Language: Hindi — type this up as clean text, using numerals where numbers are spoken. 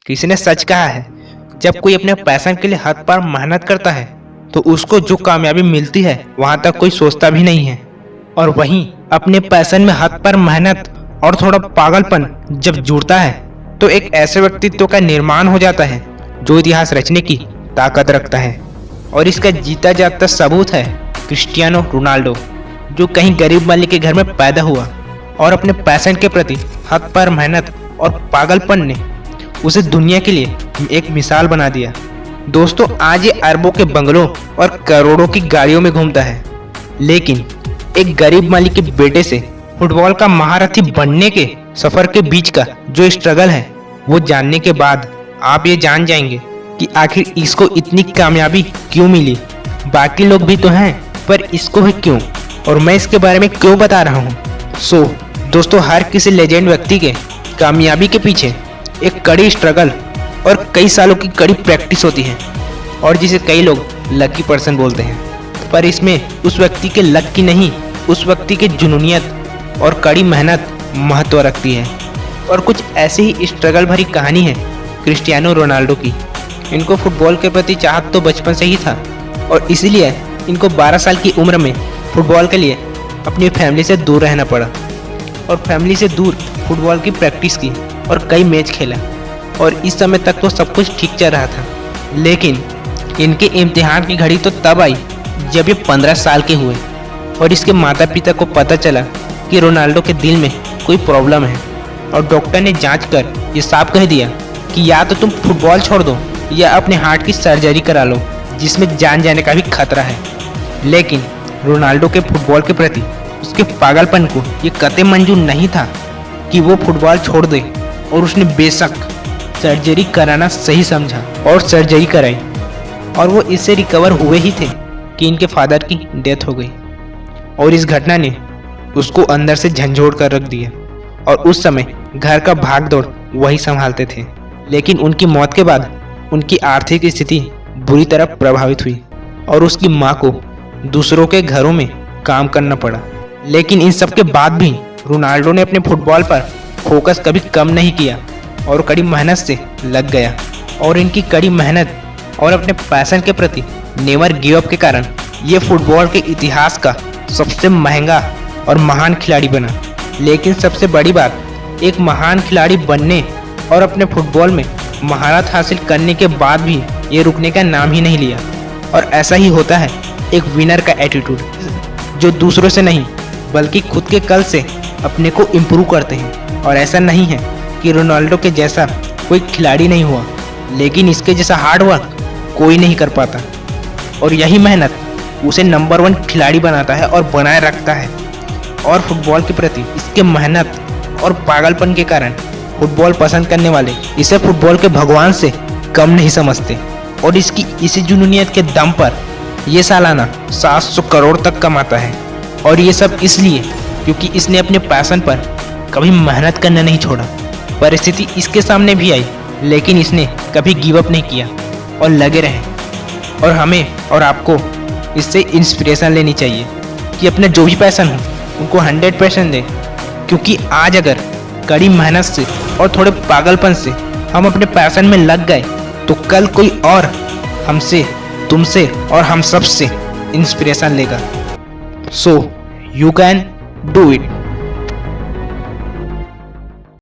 किसी ने सच कहा है, जब कोई अपने पैशन के लिए हद पार मेहनत करता है तो उसको जो कामयाबी मिलती है वहां तक कोई सोचता भी नहीं है। और वहीं अपने पैशन में हद पार मेहनत और थोड़ा पागलपन जब जुड़ता है तो एक ऐसे व्यक्तित्व का निर्माण हो जाता है जो इतिहास रचने की ताकत रखता है। और इसका जीता जागता सबूत है क्रिस्टियानो रोनाल्डो, जो कहीं गरीब मालिक के घर में पैदा हुआ और अपने पैशन के प्रति हद पार मेहनत और पागलपन ने उसे दुनिया के लिए एक मिसाल बना दिया। दोस्तों, आज ये अरबों के बंगलों और करोड़ों की गाड़ियों में घूमता है, लेकिन एक गरीब मालिक के बेटे से फुटबॉल का महारथी बनने के सफर के बीच का जो स्ट्रगल है वो जानने के बाद आप ये जान जाएंगे कि आखिर इसको इतनी कामयाबी क्यों मिली। बाकी लोग भी तो हैं, पर इसको ही क्यों, और मैं इसके बारे में क्यों बता रहा हूँ। दोस्तों, हर किसी लेजेंड व्यक्ति के कामयाबी के पीछे एक कड़ी स्ट्रगल और कई सालों की कड़ी प्रैक्टिस होती है, और जिसे कई लोग लकी पर्सन बोलते हैं। पर इसमें उस व्यक्ति के लक की नहीं, उस व्यक्ति की जुनूनियत और कड़ी मेहनत महत्व रखती है। और कुछ ऐसी ही स्ट्रगल भरी कहानी है क्रिस्टियानो रोनाल्डो की। इनको फुटबॉल के प्रति चाहत तो बचपन से ही था, और इसीलिए इनको 12 साल की उम्र में फुटबॉल के लिए अपनी फैमिली से दूर रहना पड़ा, और फैमिली से दूर फुटबॉल की प्रैक्टिस की और कई मैच खेला। और इस समय तक तो सब कुछ ठीक चल रहा था, लेकिन इनके इम्तिहान की घड़ी तो तब आई जब ये 15 साल के हुए और इसके माता पिता को पता चला कि रोनाल्डो के दिल में कोई प्रॉब्लम है। और डॉक्टर ने जांच कर ये साफ कह दिया कि या तो तुम फुटबॉल छोड़ दो या अपने हार्ट की सर्जरी करा लो, जिसमें जान जाने का भी खतरा है। लेकिन रोनाल्डो के फुटबॉल के प्रति उसके पागलपन को ये कतई मंजूर नहीं था कि वो फुटबॉल छोड़ दे, और उसने बेशक सर्जरी कराना सही समझा और सर्जरी कराई। और वो इससे रिकवर हुए ही थे कि इनके फादर की डेथ हो गई, और इस घटना ने उसको अंदर से झंझोड़ कर रख दिया। और उस समय घर का भागदौड़ वही संभालते थे। लेकिन उनकी मौत के बाद उनकी आर्थिक स्थिति बुरी तरह प्रभावित हुई, और उसकी माँ को दूसरों के घरों में काम करना पड़ा। लेकिन इन सब के बाद भी रोनाल्डो ने अपने फुटबॉल पर फोकस कभी कम नहीं किया और कड़ी मेहनत से लग गया। और इनकी कड़ी मेहनत और अपने पैशन के प्रति नेवर गिव अप के कारण ये फुटबॉल के इतिहास का सबसे महंगा और महान खिलाड़ी बना। लेकिन सबसे बड़ी बात, एक महान खिलाड़ी बनने और अपने फुटबॉल में महारत हासिल करने के बाद भी ये रुकने का नाम ही नहीं लिया। और ऐसा ही होता है एक विनर का एटीट्यूड, जो दूसरों से नहीं बल्कि खुद के कल से अपने को इम्प्रूव करते हैं। और ऐसा नहीं है कि रोनाल्डो के जैसा कोई खिलाड़ी नहीं हुआ, लेकिन इसके जैसा हार्ड वर्क कोई नहीं कर पाता। और यही मेहनत उसे नंबर 1 खिलाड़ी बनाता है और बनाए रखता है। और फुटबॉल के प्रति इसके मेहनत और पागलपन के कारण फुटबॉल पसंद करने वाले इसे फुटबॉल के भगवान से कम नहीं समझते। और इसकी इसी जुनूनियत के दम पर ये सालाना 700 करोड़ तक कमाता है। और ये सब इसलिए क्योंकि इसने अपने पैशन पर कभी मेहनत करना नहीं छोड़ा। परिस्थिति इसके सामने भी आई, लेकिन इसने कभी गिव अप नहीं किया और लगे रहे। और हमें और आपको इससे इंस्पिरेशन लेनी चाहिए कि अपने जो भी पैशन हो उनको 100% दें, क्योंकि आज अगर कड़ी मेहनत से और थोड़े पागलपन से हम अपने पैशन में लग गए तो कल कोई और हमसे, तुमसे और हम सब से इंस्पिरेशन लेगा। So you can do it.